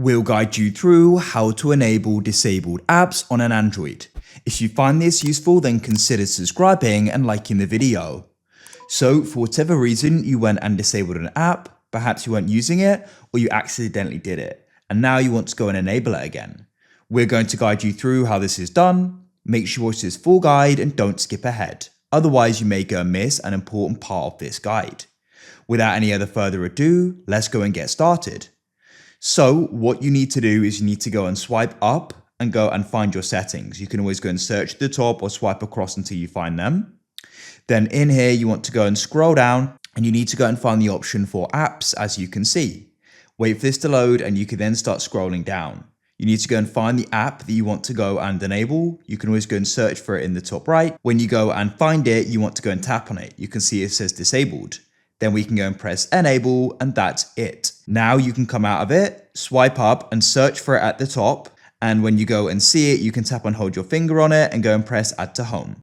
We'll guide you through how to enable disabled apps on an Android. If you find this useful, then consider subscribing and liking the video. So for whatever reason you went and disabled an app, perhaps you weren't using it or you accidentally did it, and now you want to go and enable it again. We're going to guide you through how this is done. Make sure you watch this full guide and don't skip ahead. Otherwise you may go and miss an important part of this guide. Without any other further ado, let's go and get started. So what you need to do is you need to go and swipe up and go and find your settings. You can always go and search at the top or swipe across until you find them. Then in here, you want to go and scroll down and you need to go and find the option for apps, as you can see. Wait for this to load and you can then start scrolling down. You need to go and find the app that you want to go and enable. You can always go and search for it in the top right. When you go and find it, you want to go and tap on it. You can see it says disabled. Then we can go and press enable and that's it. Now you can come out of it, swipe up and search for it at the top. And when you go and see it, you can tap and hold your finger on it and go and press add to home.